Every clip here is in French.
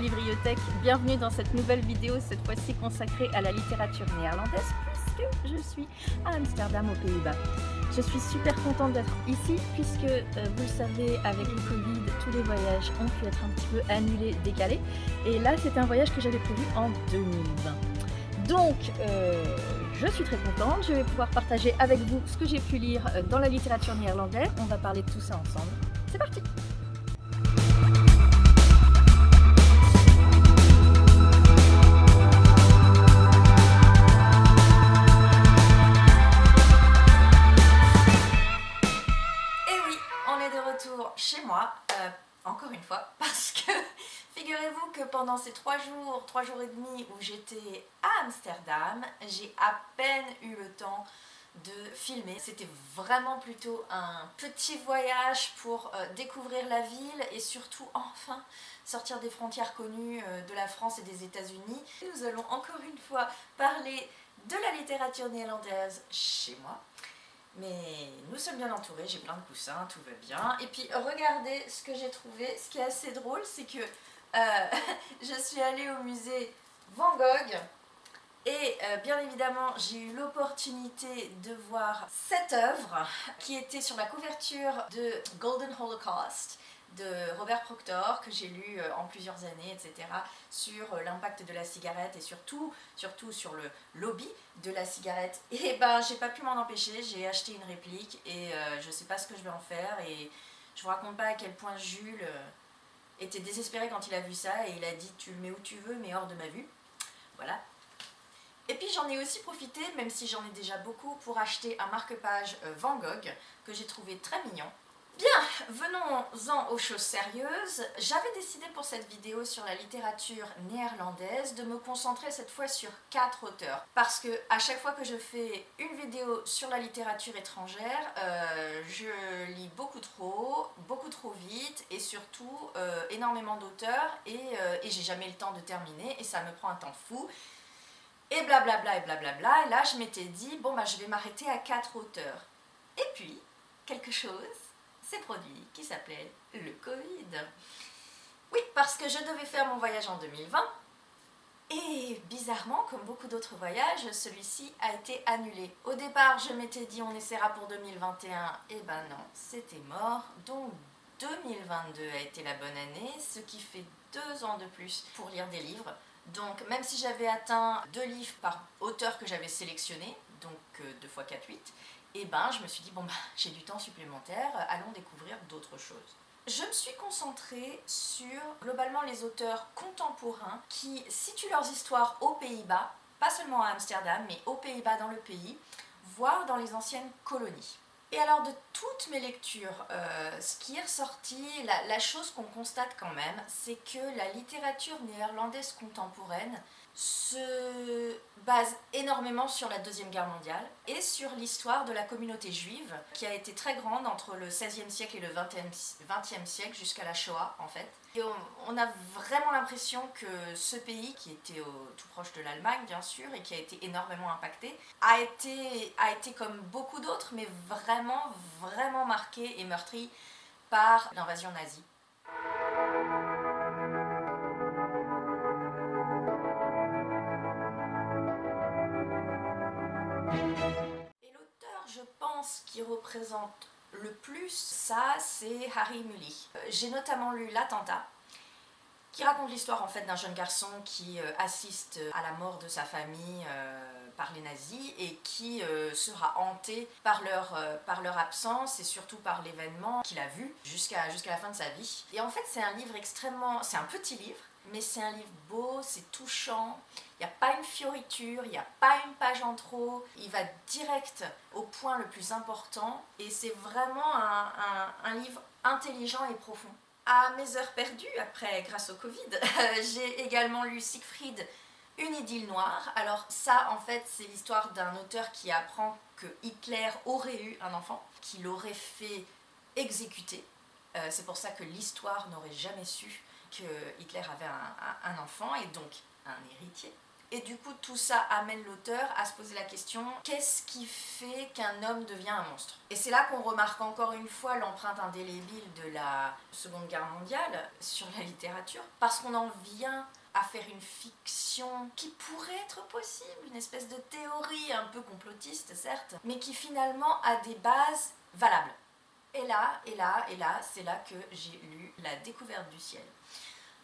bibliothèque, bienvenue dans cette nouvelle vidéo, cette fois-ci consacrée à la littérature néerlandaise, puisque je suis à Amsterdam aux Pays-Bas. Je suis super contente d'être ici, puisque vous le savez, avec le Covid, tous les voyages ont pu être un petit peu annulés, décalés, et là c'est un voyage que j'avais prévu en 2020. Donc, je suis très contente, je vais pouvoir partager avec vous ce que j'ai pu lire dans la littérature néerlandaise. On va parler de tout ça ensemble. C'est parti! Et oui, on est de retour chez moi, encore une fois, parce que figurez-vous que pendant ces 3 jours et demi où j'étais à Amsterdam, j'ai à peine eu le temps de filmer. C'était vraiment plutôt un petit voyage pour découvrir la ville et surtout enfin sortir des frontières connues de la France et des États-Unis. Nous allons encore une fois parler de la littérature néerlandaise chez moi. Mais nous sommes bien entourés, j'ai plein de coussins, tout va bien. Et puis regardez ce que j'ai trouvé. Ce qui est assez drôle, c'est que je suis allée au musée Van Gogh. Et bien évidemment, j'ai eu l'opportunité de voir cette œuvre qui était sur la couverture de Golden Holocaust de Robert Proctor, que j'ai lu en plusieurs années, etc., sur l'impact de la cigarette et surtout sur le lobby de la cigarette. Et ben, j'ai pas pu m'en empêcher, j'ai acheté une réplique et je sais pas ce que je vais en faire. Et je vous raconte pas à quel point Jules était désespéré quand il a vu ça et il a dit « tu le mets où tu veux, mais hors de ma vue ». Voilà. Et puis j'en ai aussi profité, même si j'en ai déjà beaucoup, pour acheter un marque-page Van Gogh que j'ai trouvé très mignon. Bien, venons-en aux choses sérieuses. J'avais décidé pour cette vidéo sur la littérature néerlandaise de me concentrer cette fois sur 4 auteurs. Parce que à chaque fois que je fais une vidéo sur la littérature étrangère, je lis beaucoup trop vite et surtout énormément d'auteurs et j'ai jamais le temps de terminer et ça me prend un temps fou. Et blablabla et blablabla. Et là, je m'étais dit, bon, bah, je vais m'arrêter à 4 auteurs. Et puis, quelque chose s'est produit qui s'appelait le Covid. Oui, parce que je devais faire mon voyage en 2020. Et bizarrement, comme beaucoup d'autres voyages, celui-ci a été annulé. Au départ, je m'étais dit, on essaiera pour 2021. Et ben non, c'était mort. Donc, 2022 a été la bonne année, ce qui fait 2 ans de plus pour lire des livres. Donc même si j'avais atteint 2 livres par auteur que j'avais sélectionné, donc 2 x 4, 8, et ben je me suis dit bon bah j'ai du temps supplémentaire, allons découvrir d'autres choses. Je me suis concentrée sur globalement les auteurs contemporains qui situent leurs histoires aux Pays-Bas, pas seulement à Amsterdam, mais aux Pays-Bas dans le pays, voire dans les anciennes colonies. Et alors de toutes mes lectures, ce qui est ressorti, la chose qu'on constate quand même, c'est que la littérature néerlandaise contemporaine se base énormément sur la Deuxième Guerre mondiale et sur l'histoire de la communauté juive qui a été très grande entre le XVIe siècle et le XXe siècle jusqu'à la Shoah en fait. Et on a vraiment l'impression que ce pays, qui était tout proche de l'Allemagne bien sûr et qui a été énormément impacté, a été comme beaucoup d'autres mais vraiment marqué et meurtri par l'invasion nazie. Et l'auteur, je pense, qui représente le plus ça, c'est Harry Mulisch. J'ai notamment lu L'Attentat, qui raconte l'histoire en fait d'un jeune garçon qui assiste à la mort de sa famille par les nazis et qui sera hanté par leur absence et surtout par l'événement qu'il a vu jusqu'à la fin de sa vie. Et en fait c'est un livre c'est un petit livre, mais c'est un livre beau, c'est touchant, il n'y a pas une fioriture, il n'y a pas une page en trop, il va direct au point le plus important et c'est vraiment un livre intelligent et profond. À mes heures perdues, après, grâce au Covid, j'ai également lu Siegfried, une idylle noire. Alors ça, en fait, c'est l'histoire d'un auteur qui apprend que Hitler aurait eu un enfant, qu'il aurait fait exécuter. C'est pour ça que l'histoire n'aurait jamais su que Hitler avait un enfant et donc un héritier. Et du coup, tout ça amène l'auteur à se poser la question, qu'est-ce qui fait qu'un homme devient un monstre? Et c'est là qu'on remarque encore une fois l'empreinte indélébile de la Seconde Guerre mondiale sur la littérature, parce qu'on en vient à faire une fiction qui pourrait être possible, une espèce de théorie un peu complotiste certes, mais qui finalement a des bases valables. Et là, c'est là que j'ai lu La Découverte du ciel.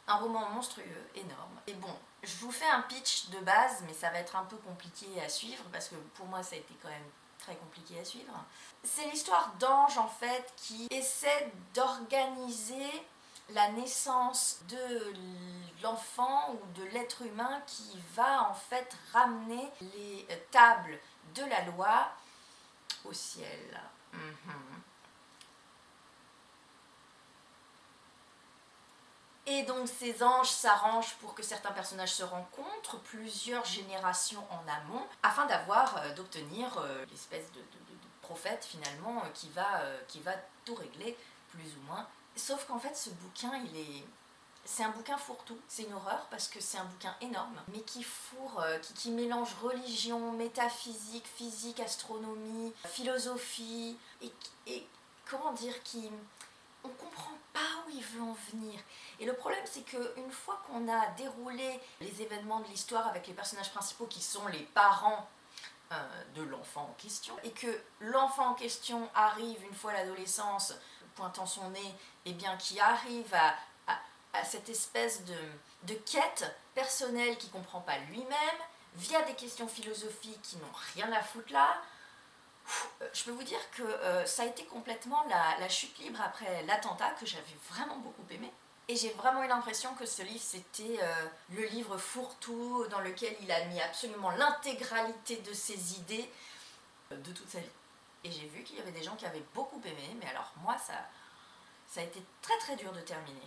Un roman monstrueux, énorme. Et bon, je vous fais un pitch de base, mais ça va être un peu compliqué à suivre, parce que pour moi ça a été quand même très compliqué à suivre. C'est l'histoire d'Ange en fait, qui essaie d'organiser la naissance de l'enfant ou de l'être humain qui va en fait ramener les tables de la loi au ciel. Et donc ces anges s'arrangent pour que certains personnages se rencontrent plusieurs générations en amont afin d'obtenir l'espèce de prophète finalement qui va tout régler plus ou moins. Sauf qu'en fait ce bouquin c'est un bouquin fourre-tout, c'est une horreur parce que c'est un bouquin énorme, mais qui mélange religion, métaphysique, physique, astronomie, philosophie, et comment dire, on comprend pas où il veut en venir. Et le problème, c'est qu'une fois qu'on a déroulé les événements de l'histoire avec les personnages principaux qui sont les parents de l'enfant en question, et que l'enfant en question arrive une fois à l'adolescence, pointant son nez, et bien qui arrive à cette espèce de quête personnelle qu'il ne comprend pas lui-même, via des questions philosophiques qui n'ont rien à foutre là. Je peux vous dire que ça a été complètement la chute libre après l'attentat, que j'avais vraiment beaucoup aimé. Et j'ai vraiment eu l'impression que ce livre, c'était le livre fourre-tout dans lequel il a mis absolument l'intégralité de ses idées de toute sa vie. Et j'ai vu qu'il y avait des gens qui avaient beaucoup aimé, mais alors moi, ça a été très très dur de terminer.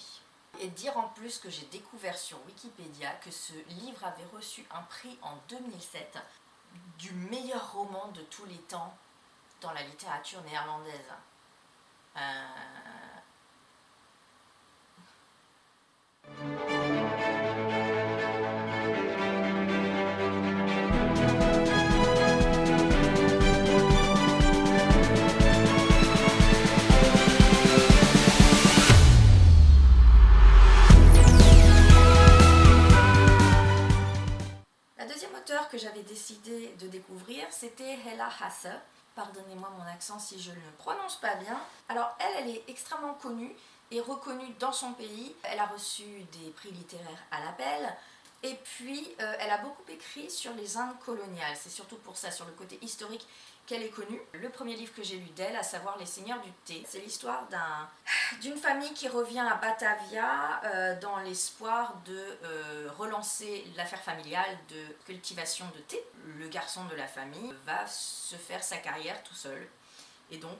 Et dire en plus que j'ai découvert sur Wikipédia que ce livre avait reçu un prix en 2007 du meilleur roman de tous les temps dans la littérature néerlandaise. La deuxième auteure que j'avais décidé de découvrir, c'était Hella Hasse. Pardonnez-moi mon accent si je ne le prononce pas bien. Alors elle est extrêmement connue et reconnue dans son pays. Elle a reçu des prix littéraires à l'appel. Et puis elle a beaucoup écrit sur les Indes coloniales. C'est surtout pour ça, sur le côté historique, qu'elle est connue. Le premier livre que j'ai lu d'elle, à savoir Les Seigneurs du Thé, c'est l'histoire d'une famille qui revient à Batavia dans l'espoir de relancer l'affaire familiale de cultivation de thé. Le garçon de la famille va se faire sa carrière tout seul. Et donc,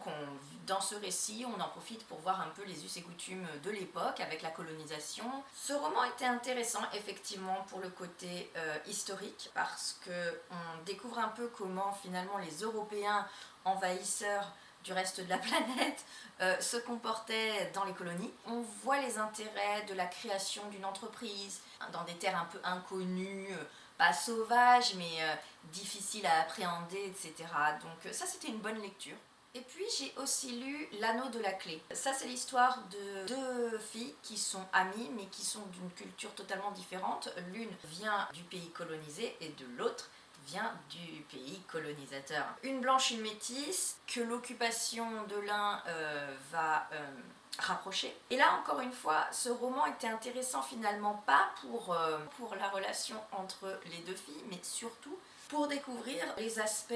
dans ce récit, on en profite pour voir un peu les us et coutumes de l'époque avec la colonisation. Ce roman était intéressant, effectivement, pour le côté historique, parce qu'on découvre un peu comment, finalement, les Européens envahisseurs du reste de la planète se comportaient dans les colonies. On voit les intérêts de la création d'une entreprise dans des terres un peu inconnues, pas sauvages, mais difficiles à appréhender, etc. Donc ça, c'était une bonne lecture. Et puis j'ai aussi lu L'Anneau de la Clé. Ça, c'est l'histoire de deux filles qui sont amies mais qui sont d'une culture totalement différente. L'une vient du pays colonisé et de l'autre vient du pays colonisateur. Une blanche, une métisse, que l'occupation de l'un va rapprocher. Et là, encore une fois, ce roman était intéressant finalement pas pour la relation entre les deux filles, mais surtout pour découvrir les aspects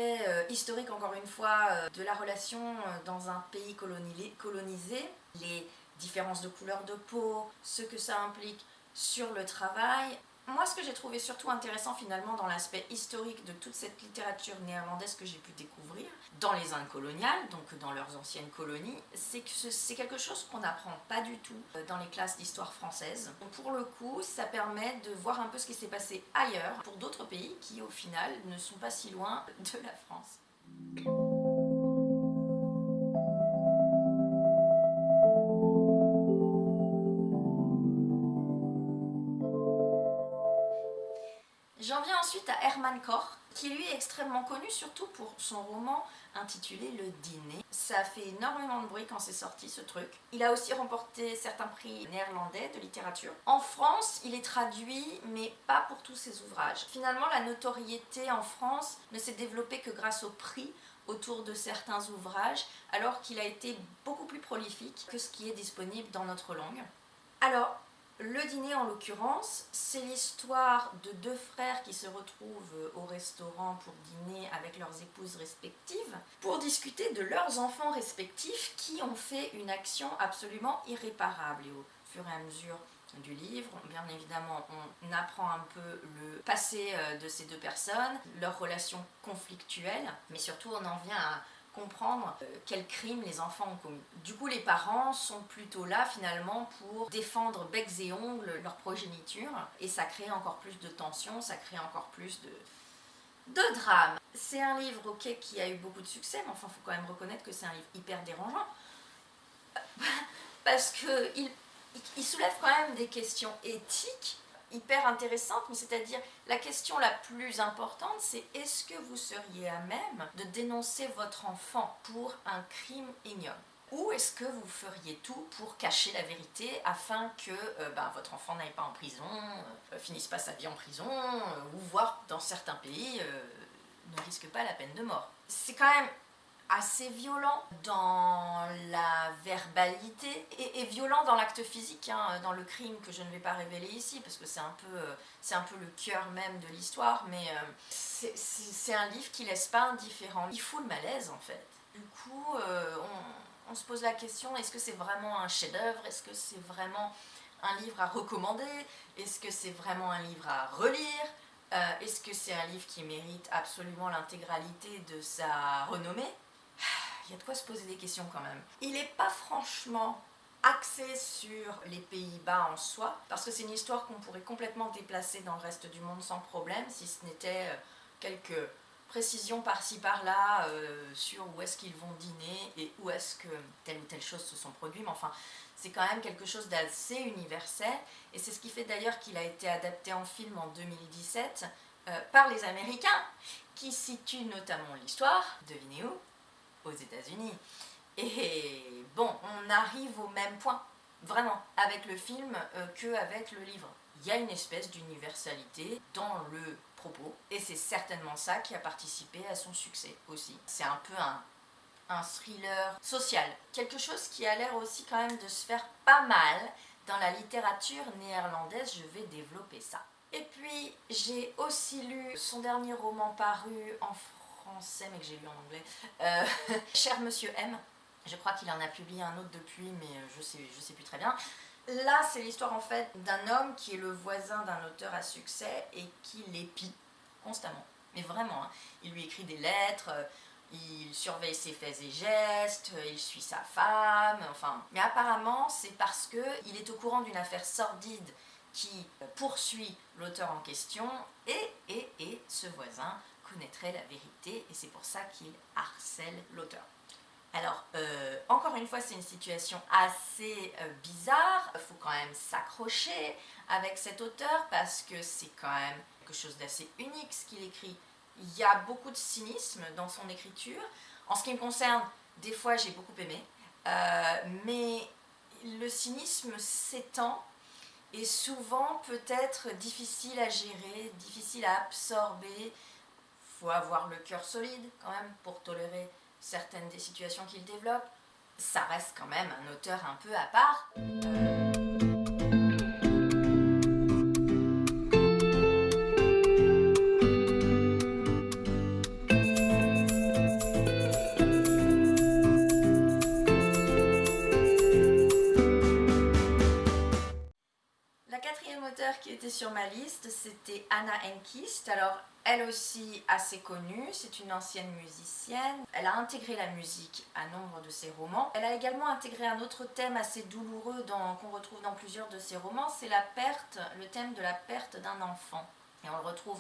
historiques, encore une fois, de la relation dans un pays colonisé, les différences de couleur de peau, ce que ça implique sur le travail. Moi, ce que j'ai trouvé surtout intéressant finalement dans l'aspect historique de toute cette littérature néerlandaise que j'ai pu découvrir dans les Indes coloniales, donc dans leurs anciennes colonies, c'est que c'est quelque chose qu'on n'apprend pas du tout dans les classes d'histoire française. Donc pour le coup, ça permet de voir un peu ce qui s'est passé ailleurs pour d'autres pays qui au final ne sont pas si loin de la France. J'en viens ensuite Hermann Koch, qui lui est extrêmement connu surtout pour son roman intitulé Le Dîner. Ça a fait énormément de bruit quand c'est sorti ce truc. Il a aussi remporté certains prix néerlandais de littérature. En France, il est traduit, mais pas pour tous ses ouvrages. Finalement, la notoriété en France ne s'est développée que grâce au prix autour de certains ouvrages, alors qu'il a été beaucoup plus prolifique que ce qui est disponible dans notre langue. Alors, Le Dîner, en l'occurrence, c'est l'histoire de deux frères qui se retrouvent au restaurant pour dîner avec leurs épouses respectives pour discuter de leurs enfants respectifs qui ont fait une action absolument irréparable. Et au fur et à mesure du livre, bien évidemment, on apprend un peu le passé de ces deux personnes, leurs relations conflictuelles, mais surtout on en vient à comprendre quels crimes les enfants ont commis. Du coup, les parents sont plutôt là finalement pour défendre becs et ongles leur progéniture, et ça crée encore plus de tension, ça crée encore plus de drame. C'est un livre, ok, qui a eu beaucoup de succès, mais enfin, il faut quand même reconnaître que c'est un livre hyper dérangeant, parce qu'il soulève quand même des questions éthiques hyper intéressante, mais c'est-à-dire la question la plus importante, c'est est-ce que vous seriez à même de dénoncer votre enfant pour un crime ignoble? Ou est-ce que vous feriez tout pour cacher la vérité afin que votre enfant n'aille pas en prison, finisse pas sa vie en prison, ou voire dans certains pays ne risque pas la peine de mort? C'est quand même assez violent dans la verbalité et violent dans l'acte physique, hein, dans le crime que je ne vais pas révéler ici parce que c'est un peu le cœur même de l'histoire, mais c'est un livre qui laisse pas indifférent. Il fout le malaise en fait. Du coup, on se pose la question, est-ce que c'est vraiment un chef-d'œuvre? Est-ce que c'est vraiment un livre à recommander? Est-ce que c'est vraiment un livre à relire? Est-ce que c'est un livre qui mérite absolument l'intégralité de sa renommée? Il y a de quoi se poser des questions quand même. Il n'est pas franchement axé sur les Pays-Bas en soi, parce que c'est une histoire qu'on pourrait complètement déplacer dans le reste du monde sans problème, si ce n'était quelques précisions par-ci par-là sur où est-ce qu'ils vont dîner et où est-ce que telle ou telle chose se sont produites. Mais enfin, c'est quand même quelque chose d'assez universel, et c'est ce qui fait d'ailleurs qu'il a été adapté en film en 2017 par les Américains, qui situent notamment l'histoire, devinez où? Aux États-Unis. Et bon, on arrive au même point, vraiment, avec le film qu'avec le livre. Il y a une espèce d'universalité dans le propos, et c'est certainement ça qui a participé à son succès aussi. C'est un peu un thriller social, quelque chose qui a l'air aussi quand même de se faire pas mal dans la littérature néerlandaise. Je vais développer ça. Et puis, j'ai aussi lu son dernier roman paru en français, mais que j'ai lu en anglais, Cher Monsieur M. Je crois qu'il en a publié un autre depuis, mais je sais plus très bien. Là, c'est l'histoire en fait d'un homme qui est le voisin d'un auteur à succès et qui l'épie constamment. Mais vraiment, hein. Il lui écrit des lettres, il surveille ses faits et gestes, il suit sa femme, enfin. Mais apparemment, c'est parce qu'il est au courant d'une affaire sordide qui poursuit l'auteur en question, et ce voisin connaîtrait la vérité, et c'est pour ça qu'il harcèle l'auteur. Alors, encore une fois, c'est une situation assez bizarre. Il faut quand même s'accrocher avec cet auteur parce que c'est quand même quelque chose d'assez unique ce qu'il écrit. Il y a beaucoup de cynisme dans son écriture. En ce qui me concerne, des fois j'ai beaucoup aimé, mais le cynisme s'étend et souvent peut être difficile à gérer, difficile à absorber. Il faut avoir le cœur solide quand même pour tolérer certaines des situations qu'il développe. Ça reste quand même un auteur un peu à part. La quatrième auteure qui était sur ma liste, c'était Anna Enquist. Alors, elle aussi assez connue, c'est une ancienne musicienne. Elle a intégré la musique à nombre de ses romans. Elle a également intégré un autre thème assez douloureux qu'on retrouve dans plusieurs de ses romans, c'est la perte, le thème de la perte d'un enfant. Et on le retrouve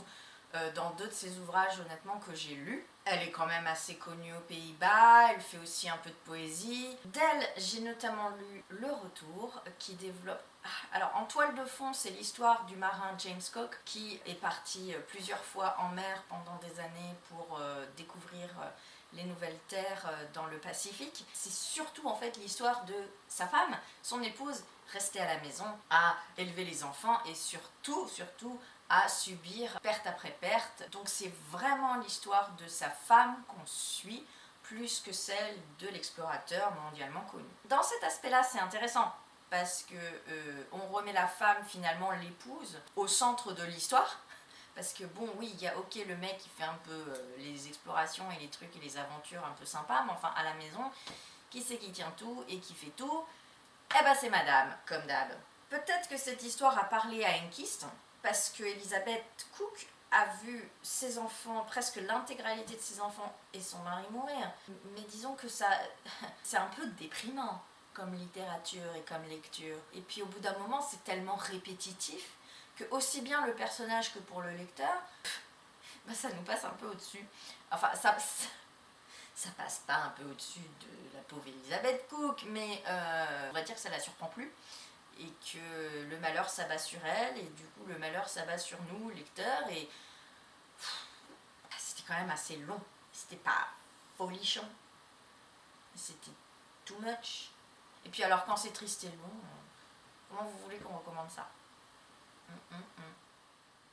dans 2 de ses ouvrages honnêtement que j'ai lus. Elle est quand même assez connue aux Pays-Bas, elle fait aussi un peu de poésie. D'elle, j'ai notamment lu Le Retour, qui développe... Alors en toile de fond, c'est l'histoire du marin James Cook, qui est parti plusieurs fois en mer pendant des années pour découvrir les nouvelles terres dans le Pacifique. C'est surtout en fait l'histoire de sa femme, son épouse, restée à la maison, à élever les enfants et surtout à subir perte après perte. Donc c'est vraiment l'histoire de sa femme qu'on suit plus que celle de l'explorateur mondialement connu. Dans cet aspect-là, c'est intéressant parce que on remet la femme, finalement l'épouse, au centre de l'histoire. Parce que bon, oui, il y a ok le mec qui fait un peu les explorations et les trucs et les aventures un peu sympas, mais enfin à la maison, qui c'est qui tient tout et qui fait tout? Eh ben c'est madame, comme d'hab. Peut-être que cette histoire a parlé à Enkist, parce que Elizabeth Cook a vu ses enfants, presque l'intégralité de ses enfants et son mari mourir. Mais disons que ça, c'est un peu déprimant comme littérature et comme lecture. Et puis au bout d'un moment, c'est tellement répétitif que aussi bien le personnage que pour le lecteur, bah, ça nous passe un peu au-dessus. Enfin, ça passe pas un peu au-dessus de la pauvre Elizabeth Cook, mais on va dire que ça la surprend plus. Et que le malheur s'abat sur elle, et du coup le malheur s'abat sur nous, lecteurs, et c'était quand même assez long. C'était pas folichon, c'était too much. Et puis alors quand c'est triste et long, comment vous voulez qu'on recommande ça?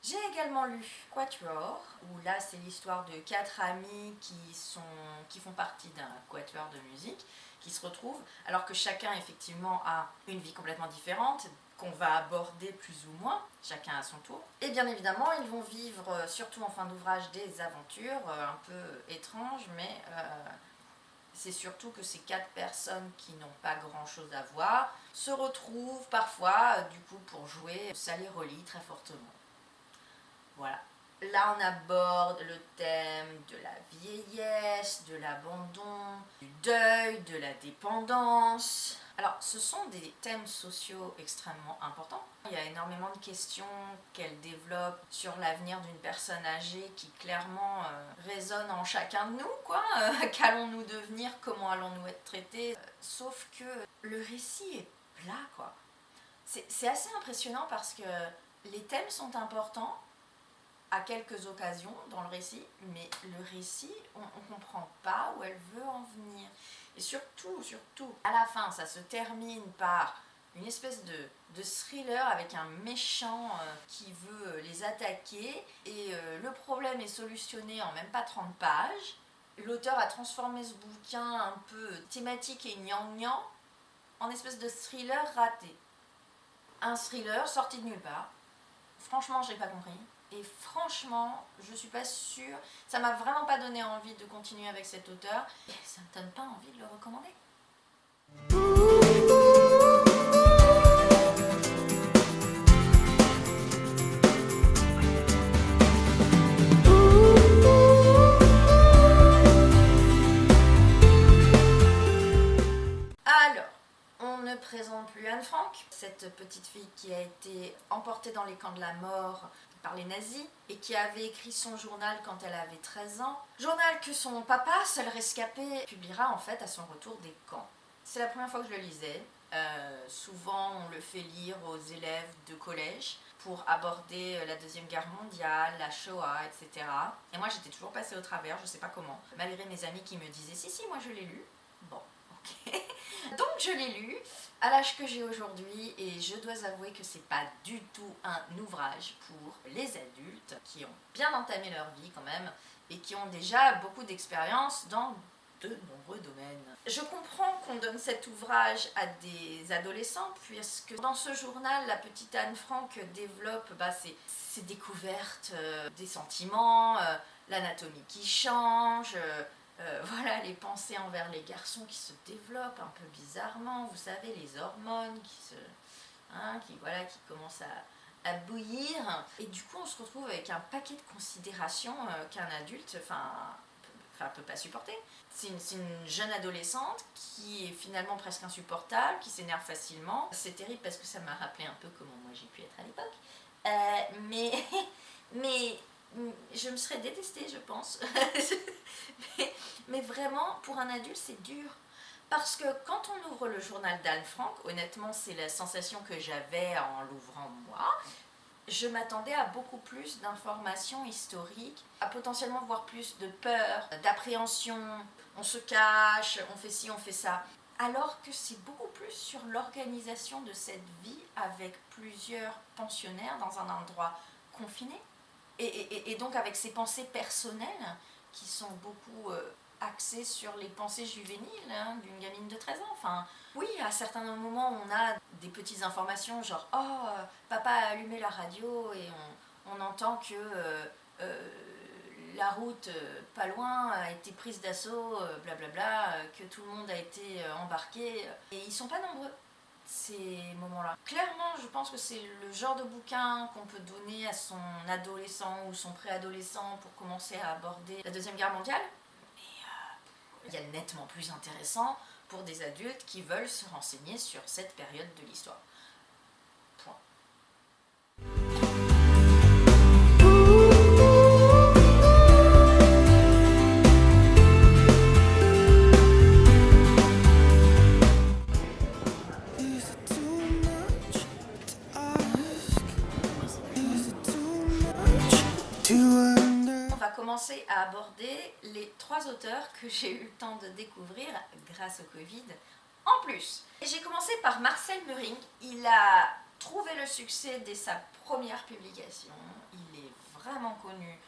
J'ai également lu Quatuor, où là c'est l'histoire de 4 amis qui font partie d'un quatuor de musique, qui se retrouvent, alors que chacun effectivement a une vie complètement différente, qu'on va aborder plus ou moins, chacun à son tour. Et bien évidemment, ils vont vivre, surtout en fin d'ouvrage, des aventures un peu étranges, mais c'est surtout que ces 4 personnes qui n'ont pas grand chose à voir se retrouvent parfois, du coup, pour jouer. Ça les relie très fortement. Voilà. Là, on aborde le thème de la vieillesse, de l'abandon, du deuil, de la dépendance. Alors, ce sont des thèmes sociaux extrêmement importants. Il y a énormément de questions qu'elle développe sur l'avenir d'une personne âgée qui clairement résonne en chacun de nous, quoi. Qu'allons-nous devenir? Comment allons-nous être traités? Sauf que le récit est plat, quoi. C'est assez impressionnant parce que les thèmes sont importants à quelques occasions dans le récit, mais le récit, on ne comprend pas où elle veut en venir. Et surtout, à la fin, ça se termine par une espèce de thriller avec un méchant qui veut les attaquer, et le problème est solutionné en même pas 30 pages. L'auteur a transformé ce bouquin un peu thématique et gnangnan en espèce de thriller raté. Un thriller sorti de nulle part. Franchement, j'ai pas compris. Et franchement, je suis pas sûre, ça m'a vraiment pas donné envie de continuer avec cet auteur, et ça me donne pas envie de le recommander. Alors, on ne présente plus Anne Frank, cette petite fille qui a été emportée dans les camps de la mort par les nazis et qui avait écrit son journal quand elle avait 13 ans. Journal que son papa, seul rescapé, publiera en fait à son retour des camps. C'est la première fois que je le lisais. Souvent on le fait lire aux élèves de collège pour aborder la Deuxième Guerre mondiale, la Shoah, etc. Et moi j'étais toujours passée au travers, je sais pas comment, malgré mes amis qui me disaient si moi je l'ai lu. Bon, ok. Donc je l'ai lu à l'âge que j'ai aujourd'hui, et je dois avouer que c'est pas du tout un ouvrage pour les adultes qui ont bien entamé leur vie quand même et qui ont déjà beaucoup d'expérience dans de nombreux domaines. Je comprends qu'on donne cet ouvrage à des adolescents, puisque dans ce journal, la petite Anne Frank développe ses découvertes des sentiments, l'anatomie qui change, voilà, les pensées envers les garçons qui se développent un peu bizarrement, vous savez, les hormones qui commencent à bouillir, et du coup on se retrouve avec un paquet de considérations qu'un adulte peut pas supporter. C'est une jeune adolescente qui est finalement presque insupportable, qui s'énerve facilement. C'est terrible parce que ça m'a rappelé un peu comment moi j'ai pu être à l'époque. Mais je me serais détestée, je pense. mais vraiment, pour un adulte, c'est dur. Parce que quand on ouvre le journal d'Anne Frank, honnêtement, c'est la sensation que j'avais en l'ouvrant moi. Je m'attendais à beaucoup plus d'informations historiques, à potentiellement voir plus de peur, d'appréhension. On se cache, on fait ci, on fait ça. Alors que c'est beaucoup plus sur l'organisation de cette vie avec plusieurs pensionnaires dans un endroit confiné. Et donc avec ses pensées personnelles qui sont beaucoup axées sur les pensées juvéniles d'une gamine de 13 ans. Enfin, oui, à certains moments, on a des petites informations genre « Oh, papa a allumé la radio et on entend que la route pas loin a été prise d'assaut, blablabla, que tout le monde a été embarqué. » Et ils sont pas nombreux, ces moments-là. Clairement, je pense que c'est le genre de bouquin qu'on peut donner à son adolescent ou son préadolescent pour commencer à aborder la Deuxième Guerre mondiale. Mais il y a nettement plus intéressant pour des adultes qui veulent se renseigner sur cette période de l'histoire. Point. On va commencer à aborder les 3 auteurs que j'ai eu le temps de découvrir grâce au Covid en plus. Et j'ai commencé par Marcel Meuring. Il a trouvé le succès dès sa première publication. Il est vraiment connu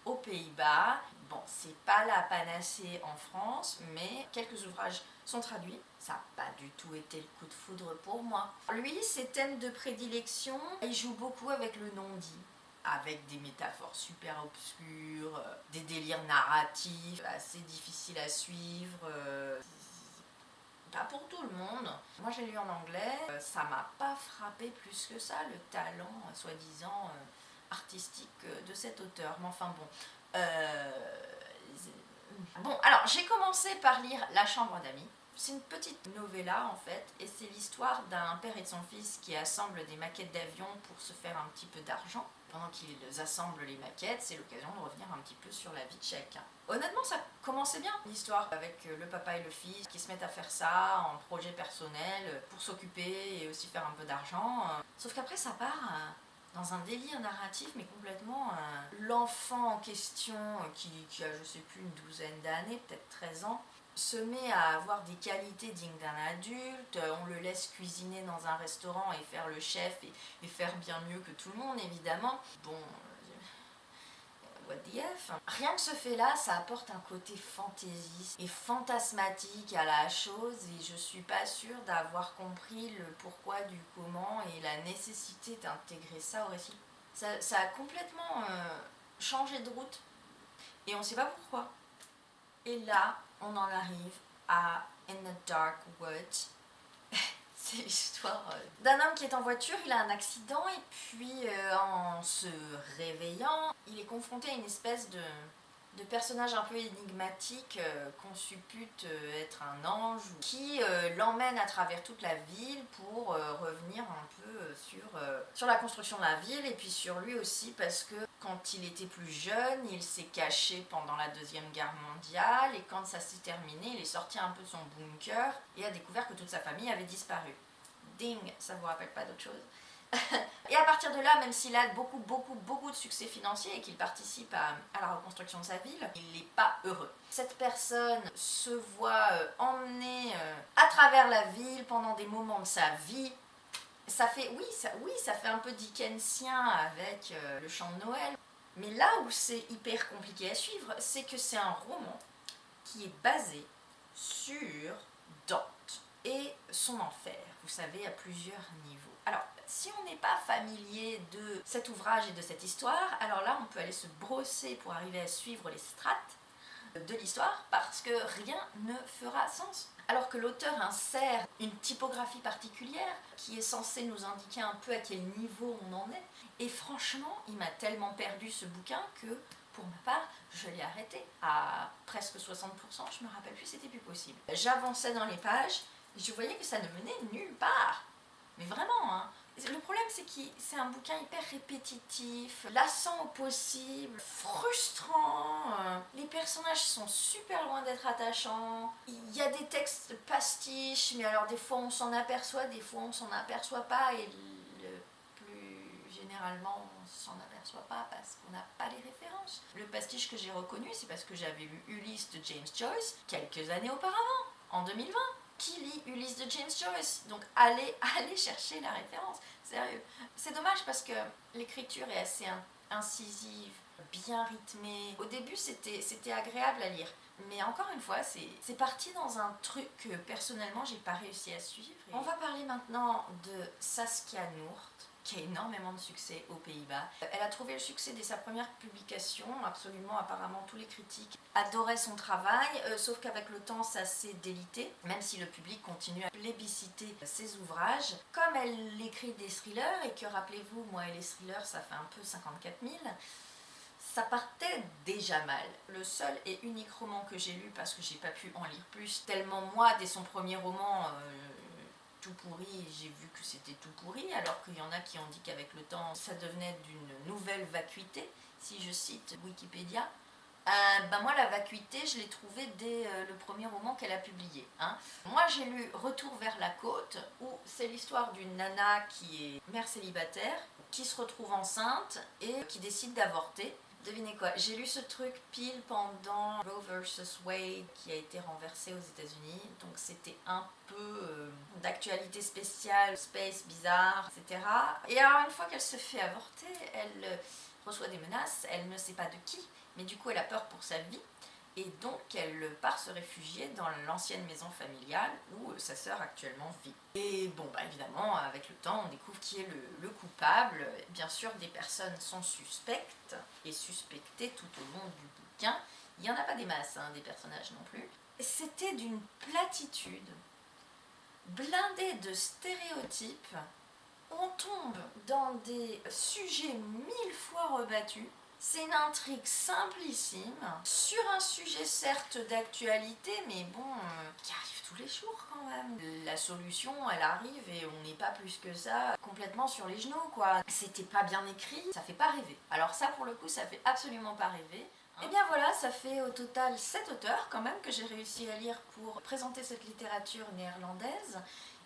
aux Pays-Bas. Bon, c'est pas la panacée en France, mais quelques ouvrages sont traduits. Ça n'a pas du tout été le coup de foudre pour moi. Lui, ses thèmes de prédilection, il joue beaucoup avec le non-dit, avec des métaphores super obscures, des délires narratifs assez difficiles à suivre. Pas pour tout le monde. Moi j'ai lu en anglais, ça m'a pas frappé plus que ça, le talent soi-disant artistique de cet auteur. Mais enfin bon. Bon, alors j'ai commencé par lire La Chambre d'amis. C'est une petite novella en fait, et c'est l'histoire d'un père et de son fils qui assemblent des maquettes d'avions pour se faire un petit peu d'argent. Pendant qu'ils assemblent les maquettes, c'est l'occasion de revenir un petit peu sur la vie de chacun. Honnêtement, ça commençait bien, l'histoire, avec le papa et le fils qui se mettent à faire ça en projet personnel pour s'occuper et aussi faire un peu d'argent. Sauf qu'après, ça part dans un délire narratif, mais complètement... L'enfant en question, qui a, je sais plus, une douzaine d'années, peut-être 13 ans, se met à avoir des qualités dignes d'un adulte, on le laisse cuisiner dans un restaurant et faire le chef et faire bien mieux que tout le monde évidemment. Bon, what the F. Rien que ce fait là, ça apporte un côté fantaisiste et fantasmatique à la chose et je suis pas sûre d'avoir compris le pourquoi du comment et la nécessité d'intégrer ça au récit. Ça a complètement changé de route et on sait pas pourquoi. Et là, on en arrive à In the Dark Woods. C'est l'histoire d'un homme qui est en voiture, il a un accident et puis en se réveillant, il est confronté à une espèce de personnage un peu énigmatique qu'on suppute être un ange qui l'emmène à travers toute la ville pour revenir un peu sur la construction de la ville et puis sur lui aussi parce que quand il était plus jeune, il s'est caché pendant la Deuxième Guerre mondiale et quand ça s'est terminé, il est sorti un peu de son bunker et a découvert que toute sa famille avait disparu. Ding, ça vous rappelle pas d'autre chose? Et à partir de là, même s'il a beaucoup de succès financier et qu'il participe à la reconstruction de sa ville, il n'est pas heureux. Cette personne se voit emmenée à travers la ville pendant des moments de sa vie. Ça fait, ça fait un peu Dickensien avec le chant de Noël. Mais là où c'est hyper compliqué à suivre, c'est que c'est un roman qui est basé sur Dante et son enfer. Vous savez, à plusieurs niveaux. Alors, si on n'est pas familier de cet ouvrage et de cette histoire, alors là, on peut aller se brosser pour arriver à suivre les strates de l'histoire parce que rien ne fera sens. Alors que l'auteur insère une typographie particulière qui est censée nous indiquer un peu à quel niveau on en est. Et franchement, il m'a tellement perdu ce bouquin que, pour ma part, je l'ai arrêté à presque 60%. Je me rappelle plus, c'était plus possible. J'avançais dans les pages, et je voyais que ça ne menait nulle part. Mais vraiment, hein, Le problème, c'est que c'est un bouquin hyper répétitif, lassant au possible, frustrant. Les personnages sont super loin d'être attachants. Il y a des textes pastiches, mais alors des fois on s'en aperçoit, des fois on s'en aperçoit pas, et le plus généralement on s'en aperçoit pas parce qu'on n'a pas les références. Le pastiche que j'ai reconnu, c'est parce que j'avais lu Ulysse de James Joyce quelques années auparavant, en 2020. Qui lit Ulysse de James Joyce? Donc allez chercher la référence, sérieux. C'est dommage parce que l'écriture est assez incisive, bien rythmée. Au début c'était agréable à lire, mais encore une fois c'est parti dans un truc que personnellement j'ai pas réussi à suivre. On va parler maintenant de Saskia Noort, qui a énormément de succès aux Pays-Bas. Elle a trouvé le succès dès sa première publication, absolument, apparemment tous les critiques adoraient son travail, sauf qu'avec le temps ça s'est délité, même si le public continue à plébisciter ses ouvrages. Comme elle écrit des thrillers, et que rappelez-vous, moi et les thrillers ça fait un peu 54 000, ça partait déjà mal. Le seul et unique roman que j'ai lu, parce que j'ai pas pu en lire plus, tellement moi, dès son premier roman, tout pourri, j'ai vu que c'était tout pourri, alors qu'il y en a qui ont dit qu'avec le temps ça devenait d'une nouvelle vacuité, si je cite Wikipédia. Moi la vacuité je l'ai trouvée dès le premier roman qu'elle a publié. Moi j'ai lu Retour vers la côte, où c'est l'histoire d'une nana qui est mère célibataire, qui se retrouve enceinte et qui décide d'avorter. Devinez quoi, j'ai lu ce truc pile pendant Roe vs Wade qui a été renversé aux États-Unis, donc c'était un peu d'actualité spéciale, space bizarre, etc. Et alors une fois qu'elle se fait avorter, elle reçoit des menaces, elle ne sait pas de qui, mais du coup elle a peur pour sa vie, et donc elle part se réfugier dans l'ancienne maison familiale où sa sœur actuellement vit. Et bon, évidemment, avec le temps, on découvre qui est le coupable. Bien sûr, des personnes sont suspectes et suspectées tout au long du bouquin. Il n'y en a pas des masses, des personnages non plus. C'était d'une platitude, blindée de stéréotypes. On tombe dans des sujets 1000 fois rebattus. C'est une intrigue simplissime, sur un sujet certes d'actualité, mais bon, qui arrive tous les jours quand même. La solution, elle arrive et on n'est pas plus que ça complètement sur les genoux, quoi. C'était pas bien écrit, ça fait pas rêver. Alors ça, pour le coup, ça fait absolument pas rêver. Et bien voilà, ça fait au total 7 auteurs quand même que j'ai réussi à lire pour présenter cette littérature néerlandaise.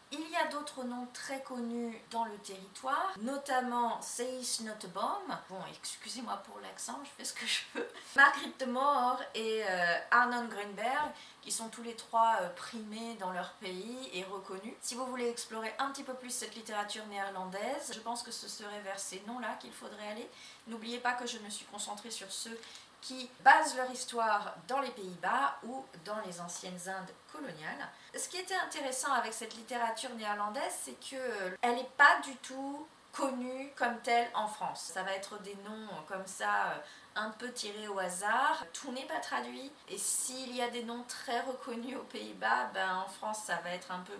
Il y a d'autres noms très connus dans le territoire, notamment Cees Notteboom, bon excusez-moi pour l'accent, je fais ce que je peux, Margriet de Moor et Arnon Grunberg, qui sont tous les trois primés dans leur pays et reconnus. Si vous voulez explorer un petit peu plus cette littérature néerlandaise, je pense que ce serait vers ces noms-là qu'il faudrait aller. N'oubliez pas que je me suis concentrée sur ceux qui basent leur histoire dans les Pays-Bas ou dans les anciennes Indes coloniales. Ce qui était intéressant avec cette littérature néerlandaise, c'est qu'elle n'est pas du tout connue comme telle en France. Ça va être des noms comme ça, un peu tirés au hasard. Tout n'est pas traduit. Et s'il y a des noms très reconnus aux Pays-Bas, en France, ça va être un peu...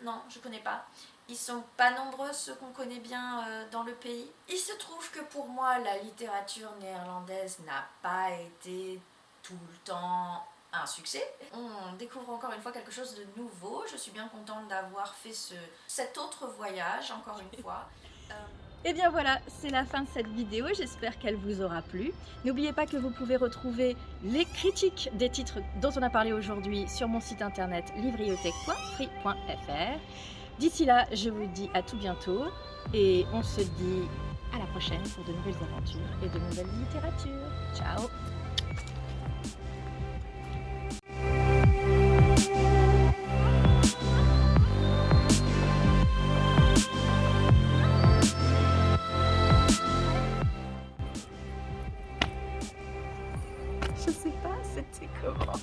non, je connais pas. Ils sont pas nombreux ceux qu'on connaît bien dans le pays. Il se trouve que pour moi, la littérature néerlandaise n'a pas été tout le temps un succès. On découvre encore une fois quelque chose de nouveau. Je suis bien contente d'avoir fait cet autre voyage, encore une fois. Et bien voilà, c'est la fin de cette vidéo, j'espère qu'elle vous aura plu. N'oubliez pas que vous pouvez retrouver les critiques des titres dont on a parlé aujourd'hui sur mon site internet livriothèque.free.fr. D'ici là, je vous dis à tout bientôt et on se dit à la prochaine pour de nouvelles aventures et de nouvelles littératures. Ciao! Je sais pas, c'était comment?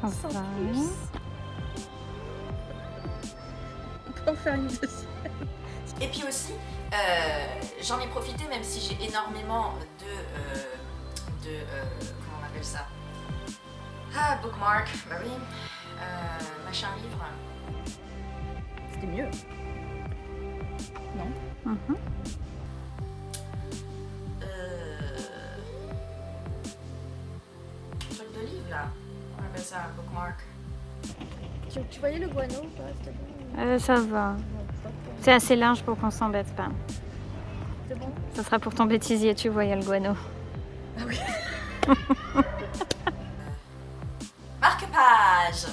J'en sais rien. On peut en faire une deuxième. Et puis aussi, j'en ai profité, même si j'ai énormément de comment on appelle ça? Bookmark, bah oui, machin livre. C'était mieux. Non? Truc de livre là, on appelle ça bookmark. Tu voyais le guano ou pas? Ça va. Ouais. C'est assez large pour qu'on s'embête pas. C'est bon? Ça sera pour ton bêtisier, tu vois, il y a le guano. Marque-page.